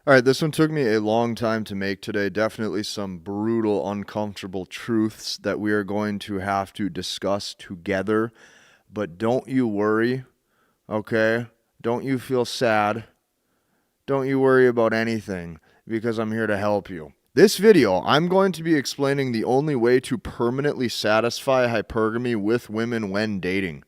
All right, this one took me a long time to make today. Definitely some brutal, uncomfortable truths that we are going to have to discuss together. But don't you worry, okay? Don't you feel sad. Don't you worry about anything because I'm here to help you. This video, I'm going to be explaining the only way to permanently satisfy hypergamy with women when dating.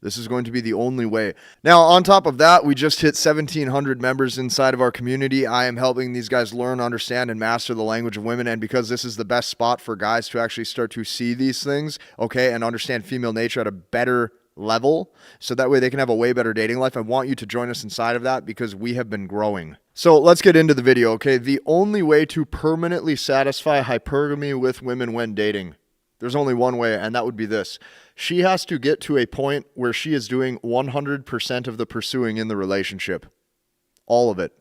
This is going to be the only way. Now, on top of that, we just hit 1,700 members inside of our community. I am helping these guys learn, understand, and master the language of women. And because this is the best spot for guys to actually start to see these things, okay, and understand female nature at a better level, so that way they can have a way better dating life, I want you to join us inside of that because we have been growing. So let's get into the video, okay? The only way to permanently satisfy hypergamy with women when dating. There's only one way, and that would be this. She has to get to a point where she is doing 100% of the pursuing in the relationship. All of it.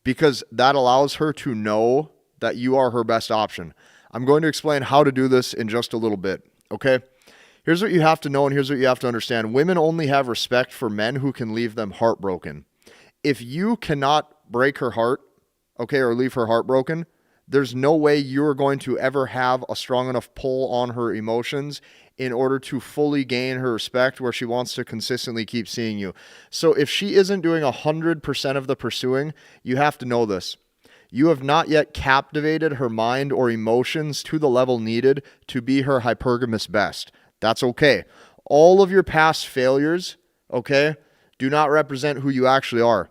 Because that allows her to know that you are her best option. I'm going to explain how to do this in just a little bit, okay? Here's what you have to know and here's what you have to understand. Women only have respect for men who can leave them heartbroken. If you cannot break her heart, okay, or leave her heartbroken, there's no way you're going to ever have a strong enough pull on her emotions in order to fully gain her respect where she wants to consistently keep seeing you. So if she isn't doing 100% of the pursuing, you have to know this. You have not yet captivated her mind or emotions to the level needed to be her hypergamous best. That's okay. All of your past failures, okay, do not represent who you actually are.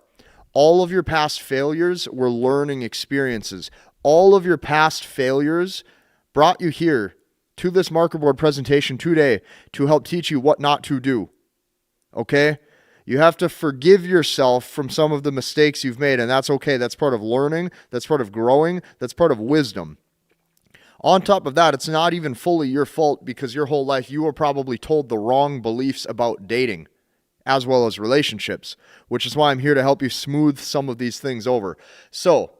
All of your past failures were learning experiences. All of your past failures brought you here to this marker board presentation today to help teach you what not to do. Okay? You have to forgive yourself from some of the mistakes you've made, and that's okay. That's part of learning. That's part of growing. That's part of wisdom. On top of that, it's not even fully your fault because your whole life you were probably told the wrong beliefs about dating as well as relationships, which is why I'm here to help you smooth some of these things over. So,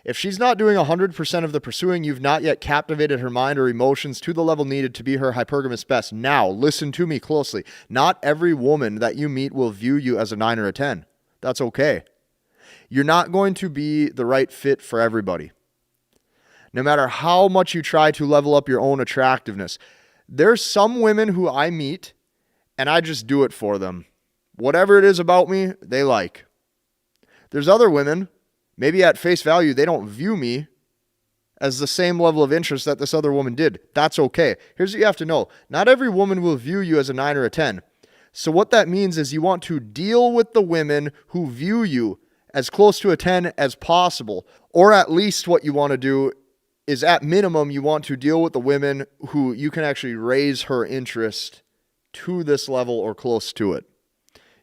if she's not doing 100% of the pursuing, you've not yet captivated her mind or emotions to the level needed to be her hypergamous best. Now, listen to me closely. Not every woman that you meet will view you as a 9 or a 10. That's okay. You're not going to be the right fit for everybody. No matter how much you try to level up your own attractiveness. There's some women who I meet, and I just do it for them. Whatever it is about me, they like. There's other women, maybe at face value, they don't view me as the same level of interest that this other woman did. That's okay. Here's what you have to know. Not every woman will view you as a 9 or a 10. So what that means is you want to deal with the women who view you as close to a 10 as possible. Or at least what you want to do is at minimum, you want to deal with the women who you can actually raise her interest to this level or close to it.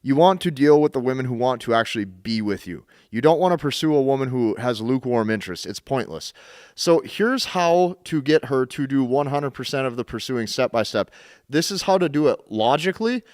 You want to deal with the women who want to actually be with you. You don't want to pursue a woman who has lukewarm interest. It's pointless. So here's how to get her to do 100% of the pursuing step by step. This is how to do it logically.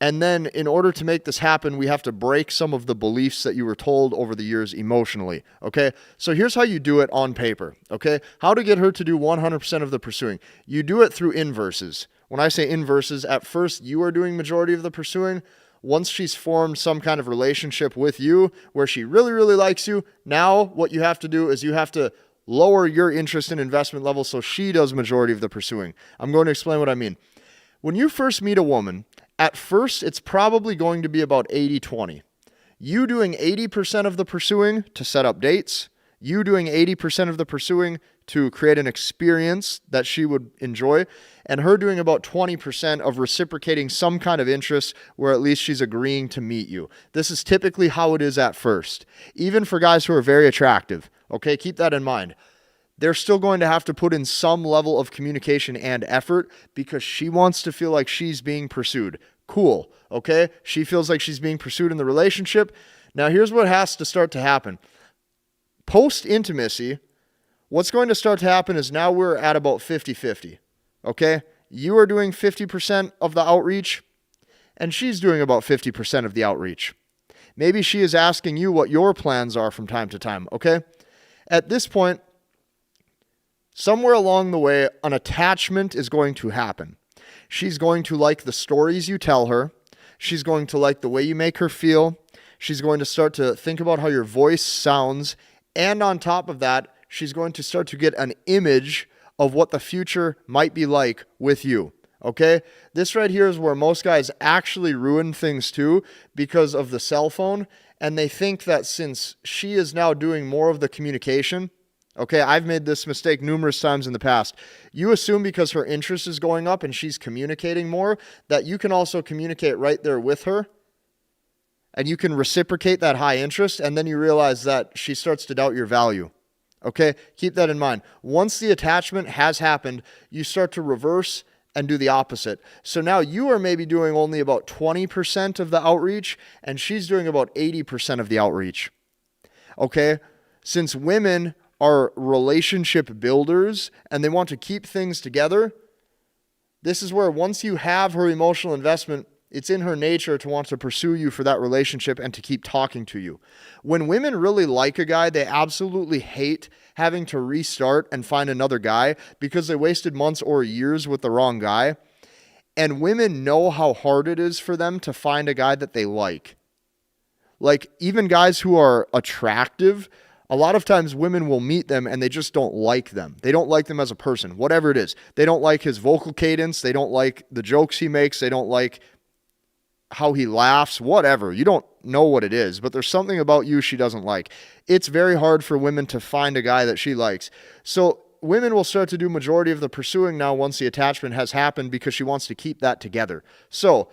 And then in order to make this happen, we have to break some of the beliefs that you were told over the years emotionally. Okay. So here's how you do it on paper. Okay. How to get her to do 100% of the pursuing. You do it through inverses. When I say inverses, at first you are doing majority of the pursuing. Once she's formed some kind of relationship with you where she really, really likes you, now what you have to do is you have to lower your interest and investment level so she does majority of the pursuing. I'm going to explain what I mean. When you first meet a woman, at first it's probably going to be about 80-20. You doing 80% of the pursuing to set up dates, you doing 80% of the pursuing to create an experience that she would enjoy, and her doing about 20% of reciprocating some kind of interest where at least she's agreeing to meet you. This is typically how it is at first. Even for guys who are very attractive, okay, keep that in mind. They're still going to have to put in some level of communication and effort because she wants to feel like she's being pursued. Cool, okay? She feels like she's being pursued in the relationship. Now here's what has to start to happen. Post-intimacy, what's going to start to happen is now we're at about 50-50, okay? You are doing 50% of the outreach, and she's doing about 50% of the outreach. Maybe she is asking you what your plans are from time to time, okay? At this point, somewhere along the way, an attachment is going to happen. She's going to like the stories you tell her. She's going to like the way you make her feel. She's going to start to think about how your voice sounds. And on top of that, she's going to start to get an image of what the future might be like with you. Okay? This right here is where most guys actually ruin things too because of the cell phone. And they think that since she is now doing more of the communication, okay, I've made this mistake numerous times in the past. You assume because her interest is going up and she's communicating more, that you can also communicate right there with her. And you can reciprocate that high interest, and then you realize that she starts to doubt your value. Okay, keep that in mind. Once the attachment has happened, you start to reverse and do the opposite. So now you are maybe doing only about 20% of the outreach, and she's doing about 80% of the outreach. Okay, since women are relationship builders and they want to keep things together, this is where once you have her emotional investment, it's in her nature to want to pursue you for that relationship and to keep talking to you. When women really like a guy, they absolutely hate having to restart and find another guy because they wasted months or years with the wrong guy. And women know how hard it is for them to find a guy that they like. Like even guys who are attractive, a lot of times women will meet them and they just don't like them. They don't like them as a person, whatever it is. They don't like his vocal cadence. They don't like the jokes he makes. They don't like how he laughs, whatever. You don't know what it is, but there's something about you she doesn't like. It's very hard for women to find a guy that she likes. So women will start to do majority of the pursuing now once the attachment has happened because she wants to keep that together. So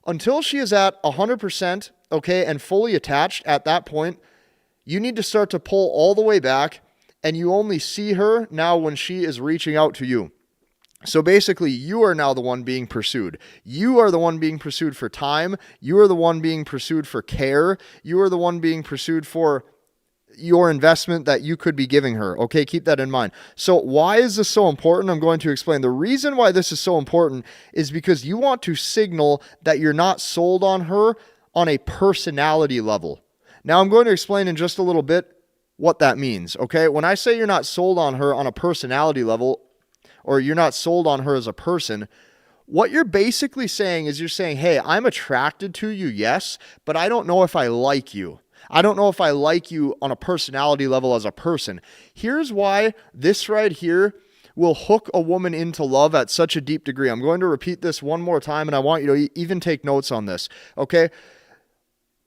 until she is at 100%, okay, and fully attached at that point, you need to start to pull all the way back, and you only see her now when she is reaching out to you. So basically, you are now the one being pursued. You are the one being pursued for time. You are the one being pursued for care. You are the one being pursued for your investment that you could be giving her. Okay, keep that in mind. So why is this so important? I'm going to explain. The reason why this is so important is because you want to signal that you're not sold on her on a personality level. Now, I'm going to explain in just a little bit what that means, okay? When I say you're not sold on her on a personality level, or you're not sold on her as a person, what you're basically saying is you're saying, hey, I'm attracted to you, yes, but I don't know if I like you. I don't know if I like you on a personality level as a person. Here's why this right here will hook a woman into love at such a deep degree. I'm going to repeat this one more time, and I want you to even take notes on this, okay?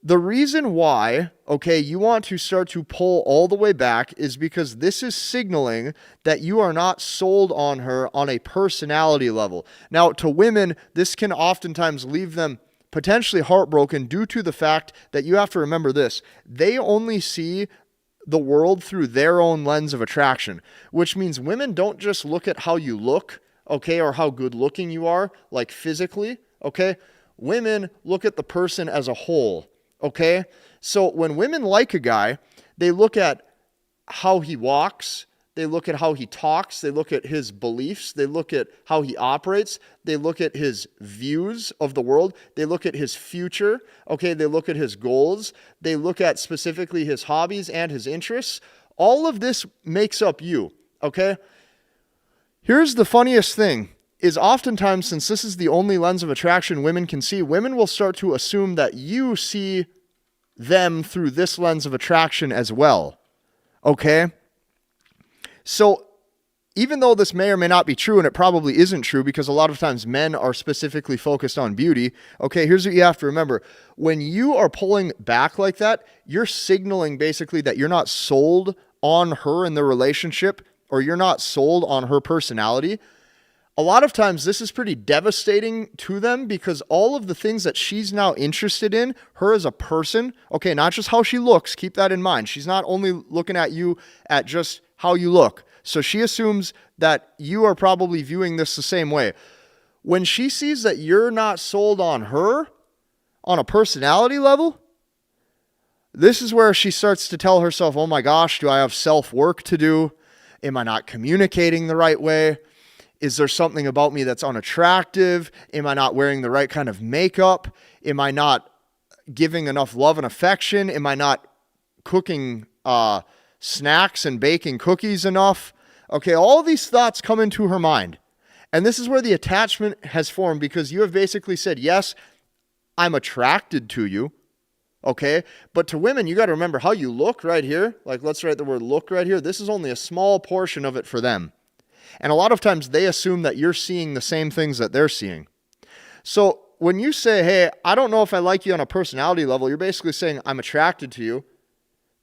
The reason why, okay, you want to start to pull all the way back is because this is signaling that you are not sold on her on a personality level. Now, to women, this can oftentimes leave them potentially heartbroken due to the fact that you have to remember this. They only see the world through their own lens of attraction, which means women don't just look at how you look, okay, or how good looking you are, like physically, okay? Women look at the person as a whole. Okay, so when women like a guy, they look at how he walks, they look at how he talks, they look at his beliefs, they look at how he operates, they look at his views of the world, they look at his future, okay, they look at his goals, they look at specifically his hobbies and his interests. All of this makes up you, okay? Here's the funniest thing. Is oftentimes, since this is the only lens of attraction women can see, women will start to assume that you see them through this lens of attraction as well. Okay? So even though this may or may not be true, and it probably isn't true because a lot of times men are specifically focused on beauty, okay, here's what you have to remember. When you are pulling back like that, you're signaling basically that you're not sold on her in the relationship, or you're not sold on her personality. A lot of times this is pretty devastating to them because all of the things that she's now interested in, her as a person, okay, not just how she looks, keep that in mind. She's not only looking at you at just how you look. So she assumes that you are probably viewing this the same way. When she sees that you're not sold on her on a personality level, this is where she starts to tell herself, oh my gosh, do I have self-work to do? Am I not communicating the right way? Is there something about me that's unattractive? Am I not wearing the right kind of makeup? Am I not giving enough love and affection? Am I not cooking snacks and baking cookies enough? Okay, all these thoughts come into her mind. And this is where the attachment has formed because you have basically said, yes, I'm attracted to you. Okay? But to women, you got to remember how you look right here. Like, let's write the word look right here. This is only a small portion of it for them. And a lot of times they assume that you're seeing the same things that they're seeing. So when you say, hey, I don't know if I like you on a personality level, you're basically saying I'm attracted to you,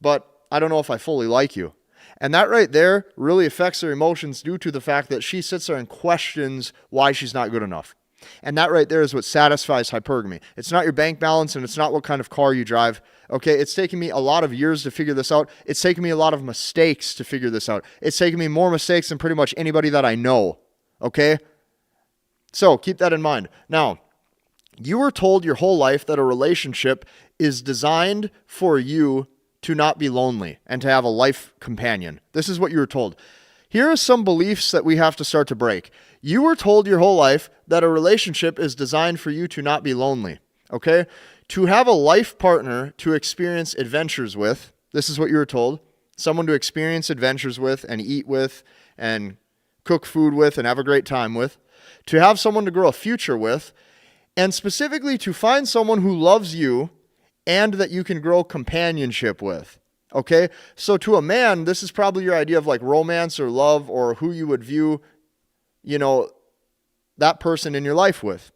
but I don't know if I fully like you. And that right there really affects their emotions due to the fact that she sits there and questions why she's not good enough. And that right there is what satisfies hypergamy. It's not your bank balance and it's not what kind of car you drive. Okay, it's taken me a lot of years to figure this out. It's taken me a lot of mistakes to figure this out. It's taken me more mistakes than pretty much anybody that I know. Okay? So keep that in mind. Now, you were told your whole life that a relationship is designed for you to not be lonely and to have a life companion. This is what you were told. Here are some beliefs that we have to start to break. You were told your whole life that a relationship is designed for you to not be lonely, okay? To have a life partner to experience adventures with, this is what you were told. Someone to experience adventures with and eat with and cook food with and have a great time with. To have someone to grow a future with, and specifically to find someone who loves you and that you can grow companionship with. Okay? So to a man, this is probably your idea of like romance or love or who you would view, that person in your life with.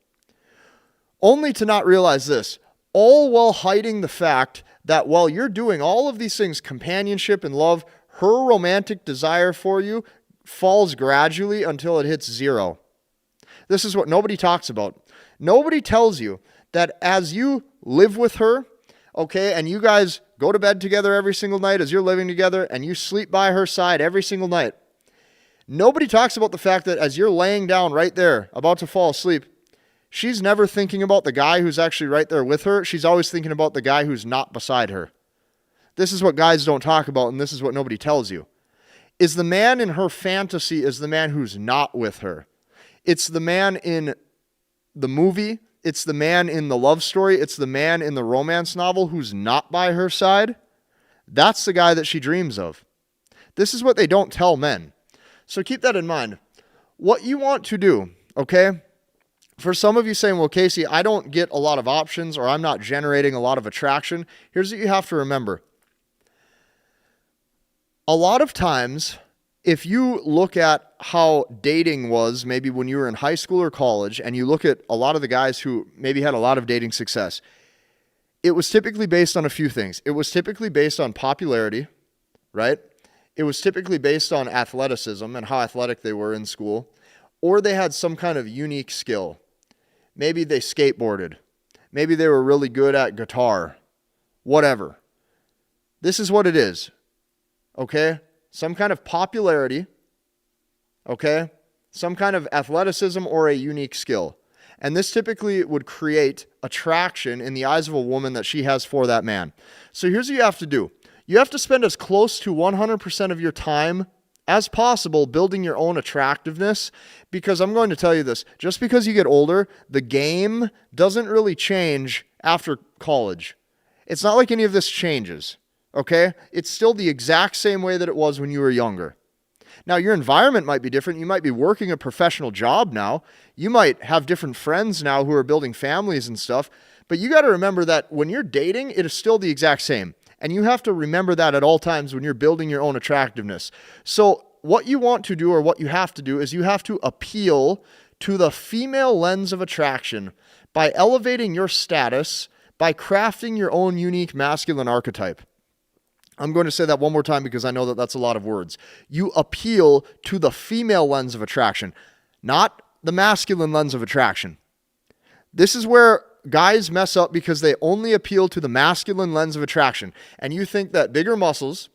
Only to not realize this, all while hiding the fact that while you're doing all of these things, companionship and love, her romantic desire for you falls gradually until it hits zero. This is what nobody talks about. Nobody tells you that as you live with her, okay, and you guys go to bed together every single night as you're living together and you sleep by her side every single night. Nobody talks about the fact that as you're laying down right there, about to fall asleep, she's never thinking about the guy who's actually right there with her. She's always thinking about the guy who's not beside her. This is what guys don't talk about, and this is what nobody tells you. Is the man in her fantasy is the man who's not with her. It's the man in the movie. It's the man in the love story. It's the man in the romance novel who's not by her side. That's the guy that she dreams of. This is what they don't tell men. So keep that in mind. What you want to do, okay? For some of you saying, well, Casey, I don't get a lot of options or I'm not generating a lot of attraction. Here's what you have to remember. A lot of times, if you look at how dating was maybe when you were in high school or college, and you look at a lot of the guys who maybe had a lot of dating success, it was typically based on a few things. It was typically based on popularity, right? It was typically based on athleticism and how athletic they were in school, or they had some kind of unique skill. Maybe they skateboarded. Maybe they were really good at guitar. Whatever. This is what it is, okay? Some kind of popularity, okay? Some kind of athleticism or a unique skill. And this typically would create attraction in the eyes of a woman that she has for that man. So here's what you have to do. You have to spend as close to 100% of your time as possible building your own attractiveness, because I'm going to tell you this, just because you get older, the game doesn't really change after college. It's not like any of this changes, okay? It's still the exact same way that it was when you were younger. Now, your environment might be different. You might be working a professional job now. You might have different friends now who are building families and stuff, but you got to remember that when you're dating, it is still the exact same. And you have to remember that at all times when you're building your own attractiveness. So what you want to do, or what you have to do, is you have to appeal to the female lens of attraction by elevating your status, by crafting your own unique masculine archetype. I'm going to say that one more time because I know that that's a lot of words. You appeal to the female lens of attraction, not the masculine lens of attraction. This is where guys mess up, because they only appeal to the masculine lens of attraction. And you think that bigger muscles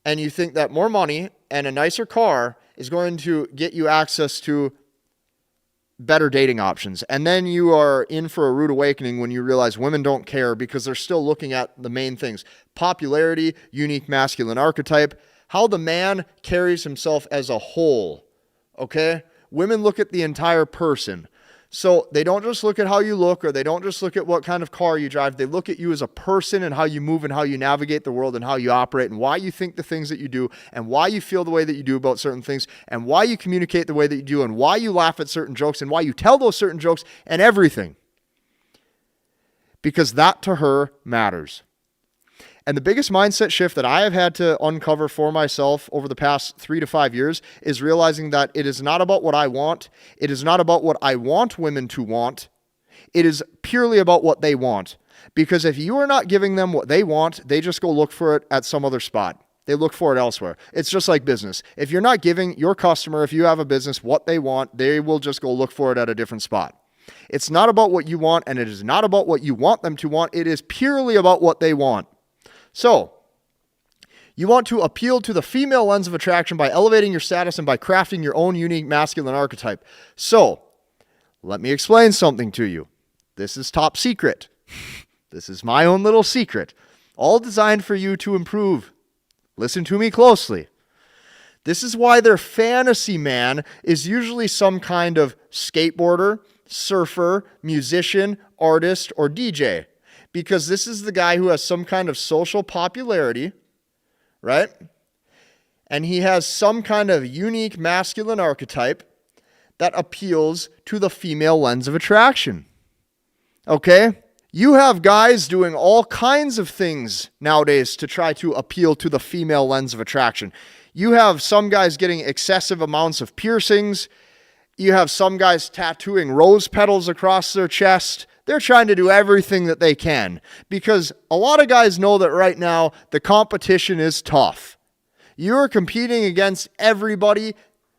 and you think that more money and a nicer car is going to get you access to better dating options. And then you are in for a rude awakening when you realize women don't care, because they're still looking at the main things: popularity, unique masculine archetype, how the man carries himself as a whole. Okay? Women look at the entire person. So they don't just look at how you look, or they don't just look at what kind of car you drive. They look at you as a person and how you move and how you navigate the world and how you operate and why you think the things that you do and why you feel the way that you do about certain things and why you communicate the way that you do and why you laugh at certain jokes and why you tell those certain jokes and everything. because that to her matters. And the biggest mindset shift that I have had to uncover for myself over the past 3 to 5 years is realizing that it is not about what I want. It is not about what I want women to want. It is purely about what they want. Because if you are not giving them what they want, they just go look for it at some other spot. They look for it elsewhere. It's just like business. If you're not giving your customer, if you have a business, what they want, they will just go look for it at a different spot. It's not about what you want, and it is not about what you want them to want. It is purely about what they want. So, you want to appeal to the female lens of attraction by elevating your status and by crafting your own unique masculine archetype. So, let me explain something to you. This is top secret. This is my own little secret. All designed for you to improve. Listen to me closely. This is why their fantasy man is usually some kind of skateboarder, surfer, musician, artist, or DJ. Because this is the guy who has some kind of social popularity, right? And he has some kind of unique masculine archetype that appeals to the female lens of attraction. Okay? You have guys doing all kinds of things nowadays to try to appeal to the female lens of attraction. You have some guys getting excessive amounts of piercings. You have some guys tattooing rose petals across their chest. They're trying to do everything that they can because a lot of guys know that right now the competition is tough. You're competing against everybody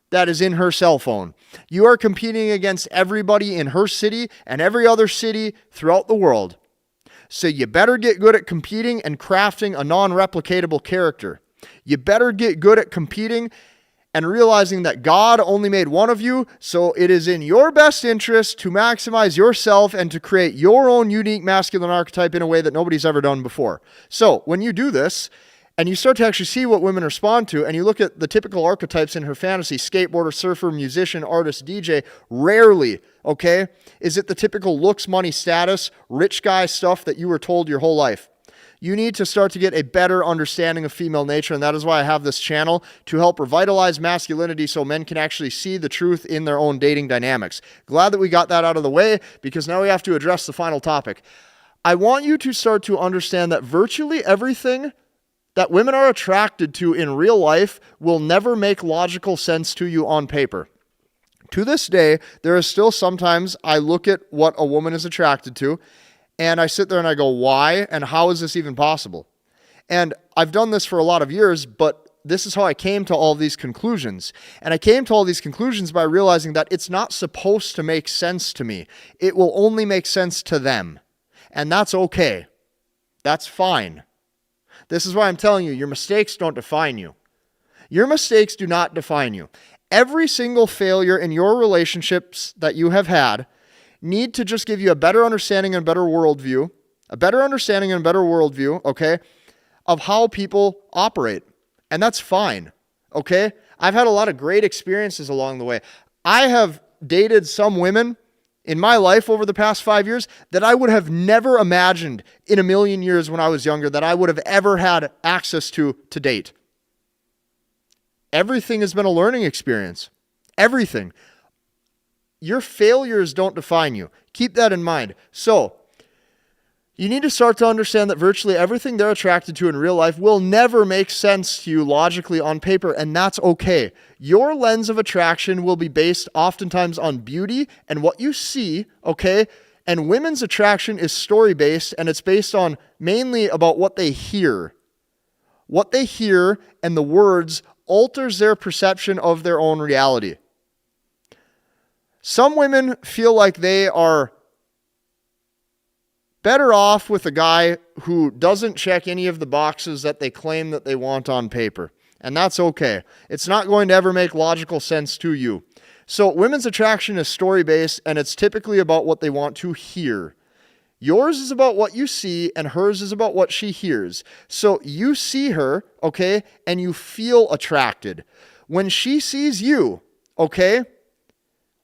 that is in her cell phone. You are competing against everybody in her city and every other city throughout the world. So you better get good at competing and crafting a non-replicatable character. You better get good at competing and realizing that God only made one of you, so it is in your best interest to maximize yourself and to create your own unique masculine archetype in a way that nobody's ever done before. So when you do this, and you start to actually see what women respond to, and you look at the typical archetypes in her fantasy, skateboarder, surfer, musician, artist, DJ, rarely, okay, is it the typical looks, money, status, rich guy stuff that you were told your whole life. You need to start to get a better understanding of female nature, and that is why I have this channel to help revitalize masculinity so men can actually see the truth in their own dating dynamics. Glad that we got that out of the way, because now we have to address the final topic. I want you to start to understand that virtually everything that women are attracted to in real life will never make logical sense to you on paper. To this day, there is still sometimes I look at what a woman is attracted to, and I sit there and I go, why? And how is this even possible? And I've done this for a lot of years, but this is how I came to all these conclusions. And I came to all these conclusions by realizing that it's not supposed to make sense to me. It will only make sense to them. And that's okay. That's fine. This is why I'm telling you, your mistakes don't define you. Your mistakes do not define you. Every single failure in your relationships that you have had need to just give you a better understanding and better worldview, okay, of how people operate. And that's fine, okay? I've had a lot of great experiences along the way. I have dated some women in my life over the past 5 years that I would have never imagined in a million years when I was younger that I would have ever had access to date. Everything has been a learning experience. Everything. Your failures don't define you. Keep that in mind. So, you need to start to understand that virtually everything they're attracted to in real life will never make sense to you logically on paper, and that's okay. Your lens of attraction will be based oftentimes on beauty and what you see, okay? And women's attraction is story-based, and it's based on mainly about what they hear. What they hear and the words alters their perception of their own reality. Some women feel like they are better off with a guy who doesn't check any of the boxes that they claim that they want on paper. And that's okay. It's not going to ever make logical sense to you. So women's attraction is story-based, and it's typically about what they want to hear. Yours is about what you see, and hers is about what she hears. So you see her, okay, and you feel attracted. When she sees you, okay,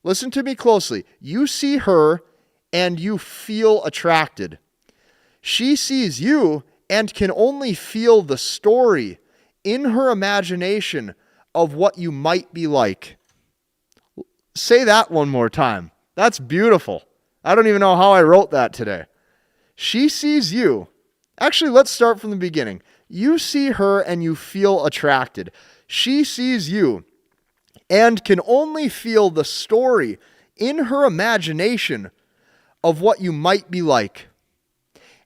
listen to me closely. You see her and you feel attracted. She sees you and can only feel the story in her imagination of what you might be like. Say that one more time. That's beautiful. I don't even know how I wrote that today. She sees you. Actually, let's start from the beginning. You see her and you feel attracted. She sees you and can only feel the story in her imagination of what you might be like.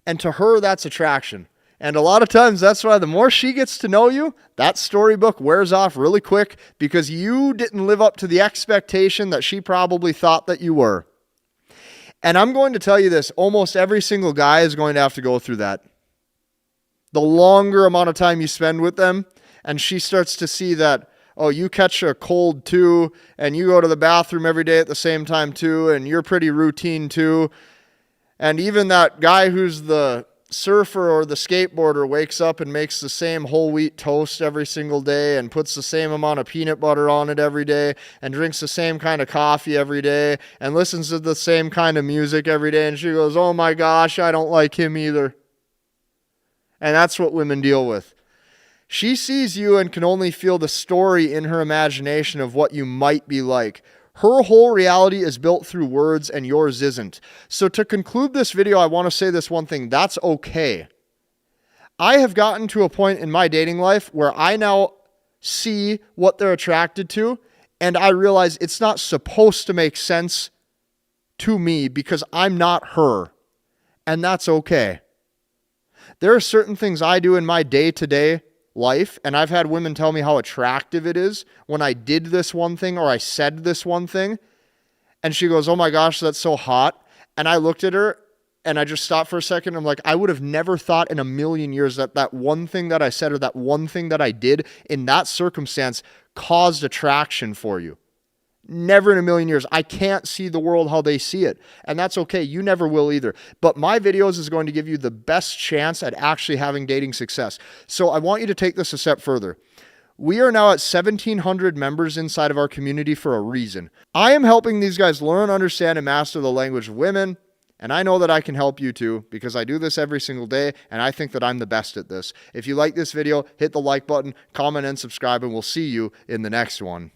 And to her, that's attraction. And a lot of times, that's why the more she gets to know you, that storybook wears off really quick because you didn't live up to the expectation that she probably thought that you were. And I'm going to tell you this, almost every single guy is going to have to go through that. The longer amount of time you spend with them, and she starts to see that, oh, you catch a cold too, and you go to the bathroom every day at the same time too, and you're pretty routine too. And even that guy who's the surfer or the skateboarder wakes up and makes the same whole wheat toast every single day and puts the same amount of peanut butter on it every day and drinks the same kind of coffee every day and listens to the same kind of music every day. And she goes, oh my gosh, I don't like him either. And that's what women deal with. She sees you and can only feel the story in her imagination of what you might be like. Her whole reality is built through words and yours isn't. So to conclude this video, I want to say this one thing. That's okay. I have gotten to a point in my dating life where I now see what they're attracted to, and I realize it's not supposed to make sense to me because I'm not her, and that's okay. There are certain things I do in my day-to-day life, and I've had women tell me how attractive it is when I did this one thing or I said this one thing, and she goes, oh my gosh, that's so hot. And I looked at her and I just stopped for a second. I'm like, I would have never thought in a million years that that one thing that I said or that one thing that I did in that circumstance caused attraction for you. Never in a million years. I can't see the world how they see it. And that's okay. You never will either. But my videos is going to give you the best chance at actually having dating success. So I want you to take this a step further. We are now at 1,700 members inside of our community for a reason. I am helping these guys learn, understand, and master the language of women. And I know that I can help you too because I do this every single day and I think that I'm the best at this. If you like this video, hit the like button, comment, and subscribe, and we'll see you in the next one.